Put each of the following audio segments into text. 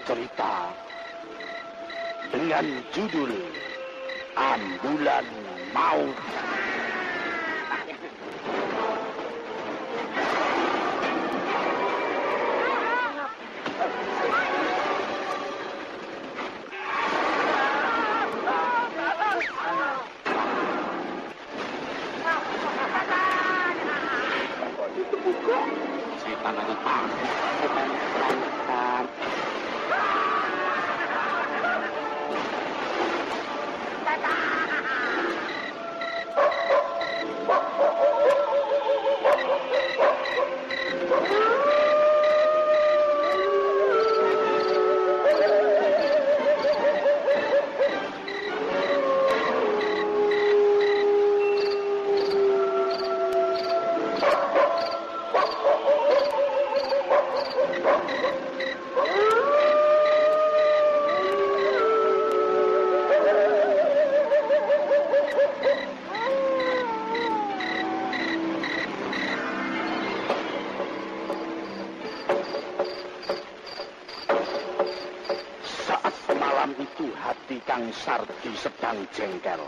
cerita dengan judul Ambulan Maut. Sardi sedang jengkel,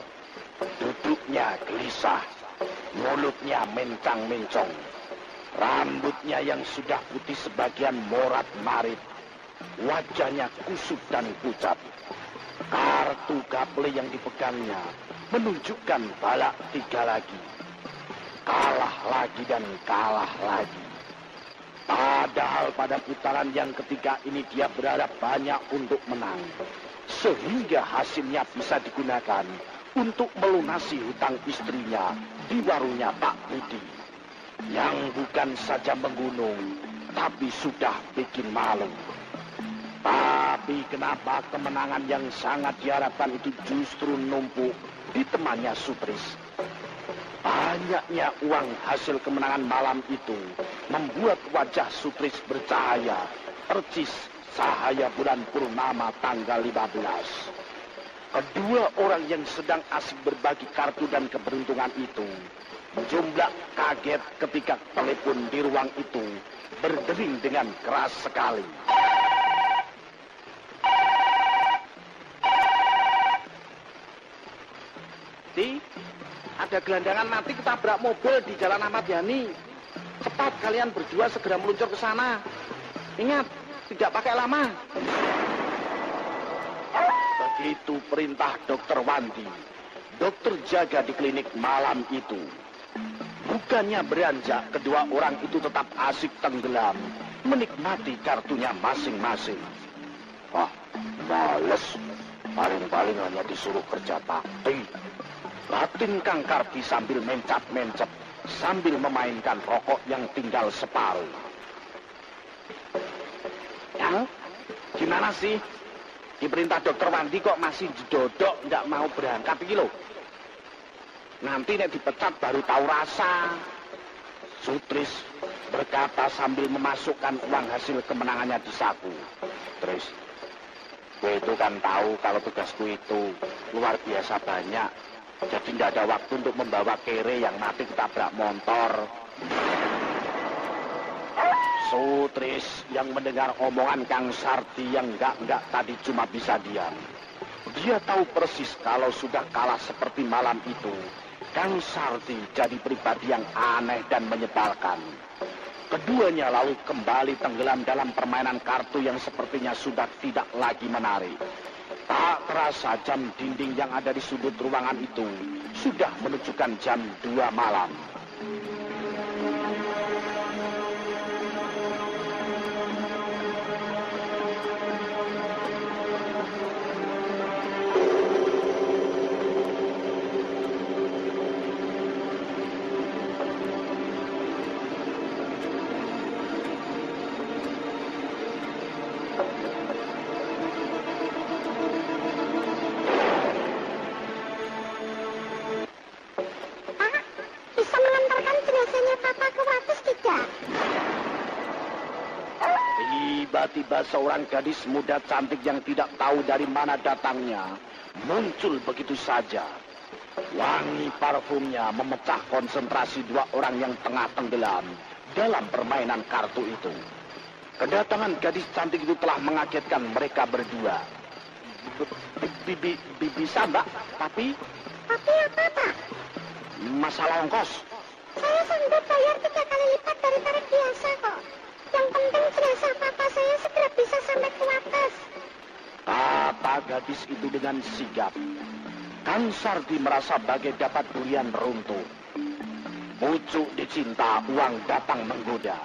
duduknya gelisah, mulutnya mencang-mencong, rambutnya yang sudah putih sebagian morat-marit, wajahnya kusut dan pucat. Kartu gaple yang dipegangnya menunjukkan balak 3 lagi, kalah lagi dan kalah lagi. Padahal pada putaran yang ketiga ini dia berharap banyak untuk menang, sehingga hasilnya bisa digunakan untuk melunasi hutang istrinya di warungnya Pak Budi, yang bukan saja menggunung, tapi sudah bikin malu. Tapi kenapa kemenangan yang sangat diharapkan itu justru numpuk di temannya Sutris? Banyaknya uang hasil kemenangan malam itu membuat wajah Sutris bercahaya, percis cahaya bulan purnama tanggal 15. Kedua orang yang sedang asik berbagi kartu dan keberuntungan itu menjumlak kaget ketika telepon di ruang itu berdering dengan keras sekali. Ada gelandangan mati ketabrak mobil di Jalan Ahmad Yani. Cepat kalian berdua segera meluncur ke sana. Ingat, tidak pakai lama. Begitu perintah Dokter Wandi, dokter jaga di klinik malam itu. Bukannya beranjak, kedua orang itu tetap asik tenggelam, menikmati kartunya masing-masing. Wah, males. Paling-paling hanya disuruh kerja bakti. Batin Kang Kardi sambil mencap-mencap, sambil memainkan rokok yang tinggal separuh. Yang, gimana sih? Diperintah Dokter Wandi kok masih didodok, nggak mau berangkat iki lho. Nanti nek dipecat baru tahu rasa. Sutris berkata sambil memasukkan uang hasil kemenangannya di saku. Terus, gue itu kan tahu kalau tugasku itu luar biasa banyak. Jadi tidak ada waktu untuk membawa kere yang mati ketabrak motor. Sutris yang mendengar omongan Kang Sardi yang enggak tadi cuma bisa diam. Dia tahu persis kalau sudah kalah seperti malam itu, Kang Sardi jadi pribadi yang aneh dan menyebalkan. Keduanya lalu kembali tenggelam dalam permainan kartu yang sepertinya sudah tidak lagi menarik. Tak terasa jam dinding yang ada di sudut ruangan itu sudah menunjukkan jam 2 malam. Tiba-tiba seorang gadis muda cantik yang tidak tahu dari mana datangnya muncul begitu saja. Wangi parfumnya memecah konsentrasi 2 orang yang tengah tenggelam dalam permainan kartu itu. Kedatangan gadis cantik itu telah mengagetkan mereka berdua. Bisa, Mbak, tapi... Tapi apa, Pak? Masalah ongkos. Saya sanggup bayar 3 kali lipat dari tarif biasa kok. Yang penting jenazah papa saya segera bisa sampai ke Wates. Kata gadis itu dengan sigap. Kang Sardi merasa bagai dapat durian runtuh. Pucuk dicinta, uang datang menggoda.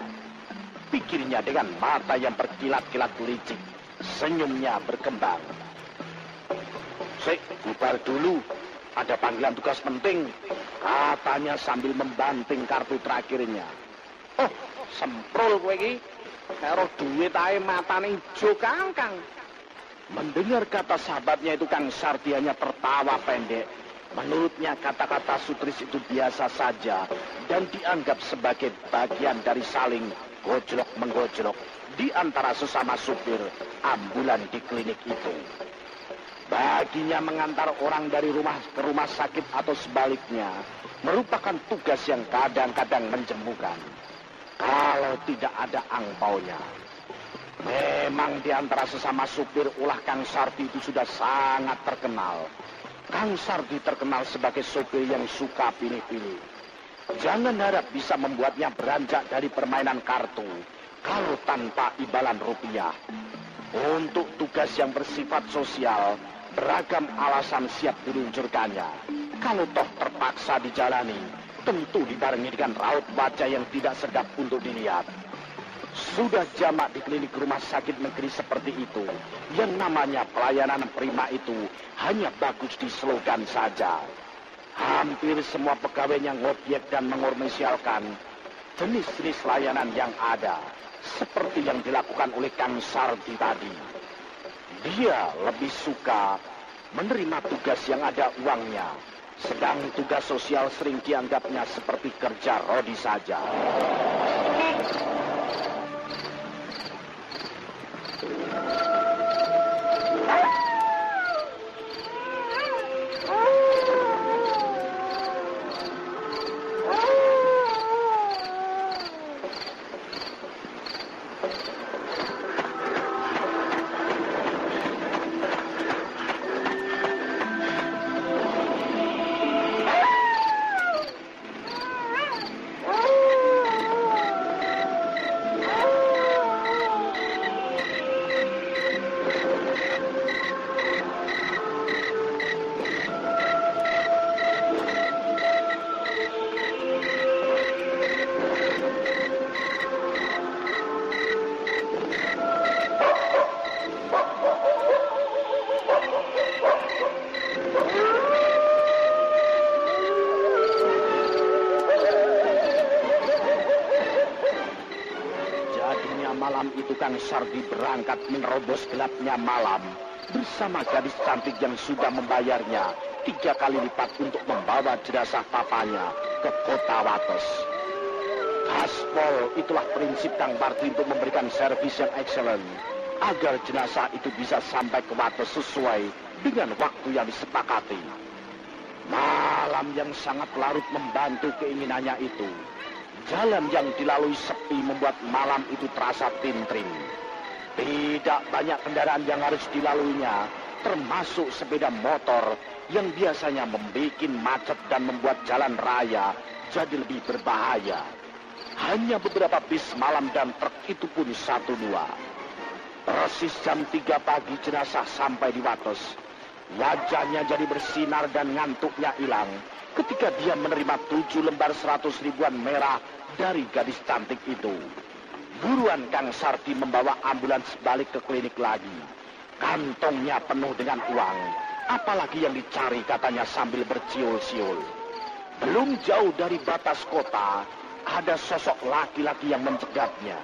Pikirnya dengan mata yang berkilat-kilat licik. Senyumnya berkembang. Bubar dulu. Ada panggilan tugas penting. Katanya sambil membanting kartu terakhirnya. Oh, semprol kowe iki. Karo duit ae matane ijo Kang. Mendengar kata sahabatnya itu, Kang Sardi hanya tertawa pendek. Menurutnya kata-kata Sutris itu biasa saja dan dianggap sebagai bagian dari saling gojlok-menggojlok di antara sesama supir ambulan di klinik itu. Baginya mengantar orang dari rumah ke rumah sakit atau sebaliknya merupakan tugas yang kadang-kadang menjemukan. Kalau tidak ada angpaunya. Memang di antara sesama supir ulah Kang Sardi itu sudah sangat terkenal. Kang Sardi terkenal sebagai supir yang suka pilih-pilih. Jangan harap bisa membuatnya beranjak dari permainan kartu kalau tanpa imbalan rupiah. Untuk tugas yang bersifat sosial, beragam alasan siap diluncurkannya. Kalau toh terpaksa dijalani, tentu dibarengi dengan raut wajah yang tidak sedap untuk dilihat. Sudah jamak di klinik rumah sakit negeri seperti itu, yang namanya pelayanan prima itu hanya bagus di slogan saja. Hampir semua pegawainya ngobyek dan mengormesialkan jenis-jenis layanan yang ada, seperti yang dilakukan oleh Kang Sardi tadi. Dia lebih suka menerima tugas yang ada uangnya, sedang tugas sosial sering dianggapnya seperti kerja rodi saja. Malam itu Kang Sardi berangkat menerobos gelapnya malam bersama gadis cantik yang sudah membayarnya 3 kali lipat untuk membawa jenazah papanya ke kota Wates. Gaspol, itulah prinsip Kang Parti untuk memberikan servis yang excellent agar jenazah itu bisa sampai ke Wates sesuai dengan waktu yang disepakati. Malam yang sangat larut membantu keinginannya itu. Jalan yang dilalui sepi membuat malam itu terasa tintrim. Tidak banyak kendaraan yang harus dilaluinya, termasuk sepeda motor yang biasanya membuat macet dan membuat jalan raya jadi lebih berbahaya. Hanya beberapa bis malam dan truk itu pun 1-2. Persis jam 3 pagi jenazah sampai di Wates. Wajahnya jadi bersinar dan ngantuknya hilang ketika dia menerima 7 lembar 100 ribuan merah dari gadis cantik itu. Buruan Kang Sardi membawa ambulans balik ke klinik lagi. Kantongnya penuh dengan uang. Apalagi yang dicari katanya sambil berciul-ciul. Belum jauh dari batas kota, ada sosok laki-laki yang mencegatnya.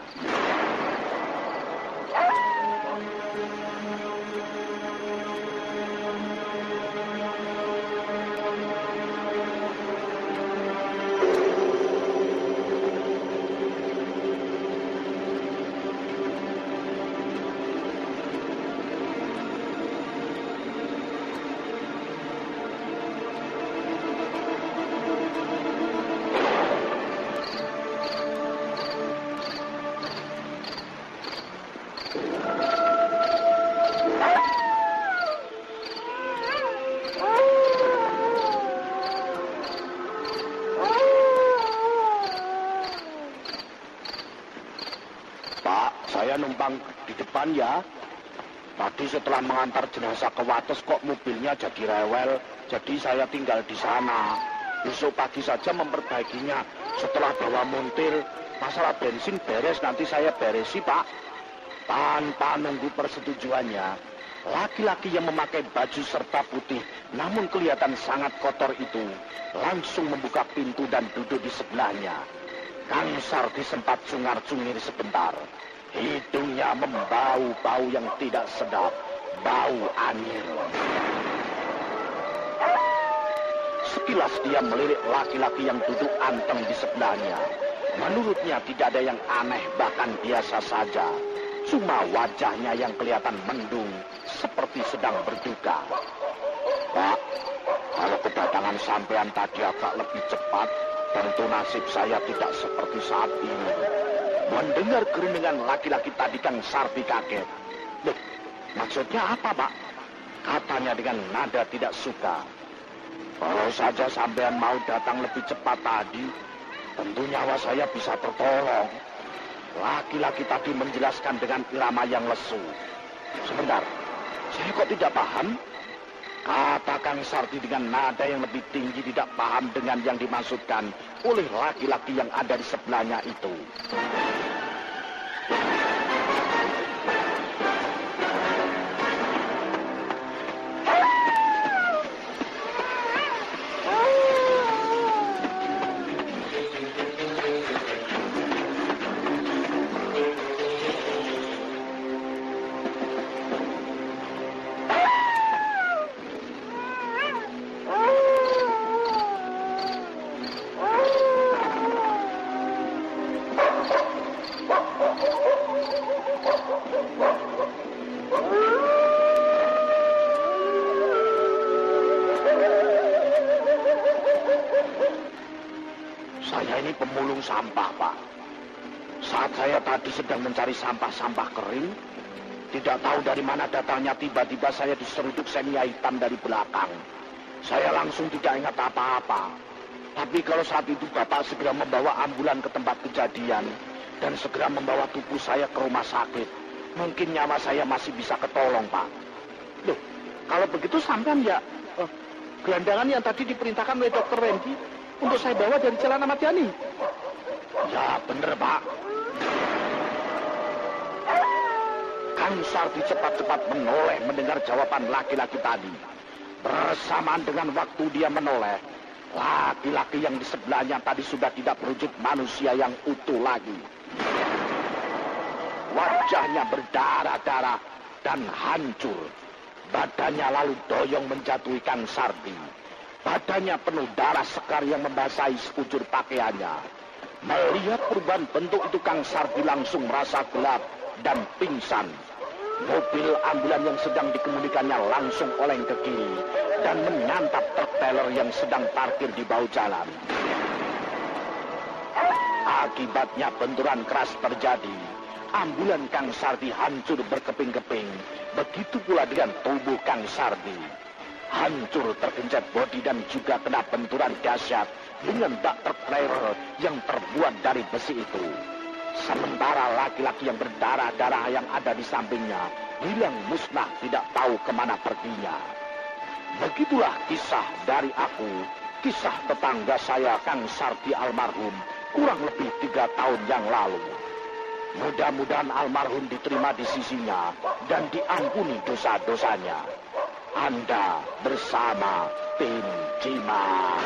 numpang di depan ya. Tadi setelah mengantar jenazah ke Wates kok mobilnya jadi rewel, jadi saya tinggal di sana. Besok pagi saja memperbaikinya. Setelah bawa montir, masalah bensin beres, nanti saya beresi, Pak. Tanpa nunggu persetujuannya, laki-laki yang memakai baju serba putih namun kelihatan sangat kotor itu langsung membuka pintu dan duduk di sebelahnya. Kang Sardi sempat cungar-cungir sebentar. Hidungnya membau bau yang tidak sedap, bau anyir. Sekilas dia melirik laki-laki yang duduk anteng di sebelahnya. Menurutnya tidak ada yang aneh, bahkan biasa saja. Cuma wajahnya yang kelihatan mendung, seperti sedang berduka. Pak, kalau kedatangan sampean tadi agak lebih cepat, tentu nasib saya tidak seperti saat ini. Mendengar gerundingan laki-laki tadi, Kang Sardi kaget. Loh, maksudnya apa, Pak? Katanya dengan nada tidak suka. Kalau saja sampean mau datang lebih cepat tadi, tentu nyawa saya bisa tertolong. Laki-laki tadi menjelaskan dengan irama yang lesu. Sebentar, saya kok tidak paham? Kata Kang Sardi dengan nada yang lebih tinggi, tidak paham dengan yang dimaksudkan oleh laki-laki yang ada di sebelahnya itu. Saya ini pemulung sampah, Pak. Saat saya tadi sedang mencari sampah-sampah kering, tidak tahu dari mana datangnya tiba-tiba saya diseruduk senia hitam dari belakang. Saya langsung tidak ingat apa-apa. Tapi kalau saat itu Bapak segera membawa ambulan ke tempat kejadian dan segera membawa tubuh saya ke rumah sakit, mungkin nyawa saya masih bisa ketolong, Pak. Loh, kalau begitu sampean ya gelandangan yang tadi diperintahkan oleh Dr. Randy untuk saya bawa dari Jalan Ahmad Yani. Ya, bener, Pak. Kang Sardi cepat-cepat menoleh mendengar jawaban laki-laki tadi. Bersamaan dengan waktu dia menoleh, laki-laki yang di sebelahnya tadi sudah tidak berwujud manusia yang utuh lagi. Wajahnya berdarah-darah dan hancur. Badannya lalu doyong menjatuhi Kang Sardi. Badannya penuh darah sekar yang membasahi sekujur pakaiannya. Melihat perubahan bentuk itu, Kang Sardi langsung merasa gelap dan pingsan. Mobil ambulan yang sedang dikemudikannya langsung oleng ke kiri dan menyantap truk trailer yang sedang parkir di bahu jalan. Akibatnya benturan keras terjadi. Ambulan Kang Sardi hancur berkeping-keping. Begitu pula dengan tubuh Kang Sardi. Hancur tergencet bodi dan juga kena benturan dahsyat dengan bak truk trailer yang terbuat dari besi itu. Sementara laki-laki yang berdarah-darah yang ada di sampingnya hilang musnah, tidak tahu kemana perginya. Begitulah kisah dari aku, kisah tetangga saya Kang Sardi almarhum kurang lebih 3 tahun yang lalu. Mudah-mudahan almarhum diterima di sisinya dan diampuni dosa-dosanya. Anda bersama tim Cimat.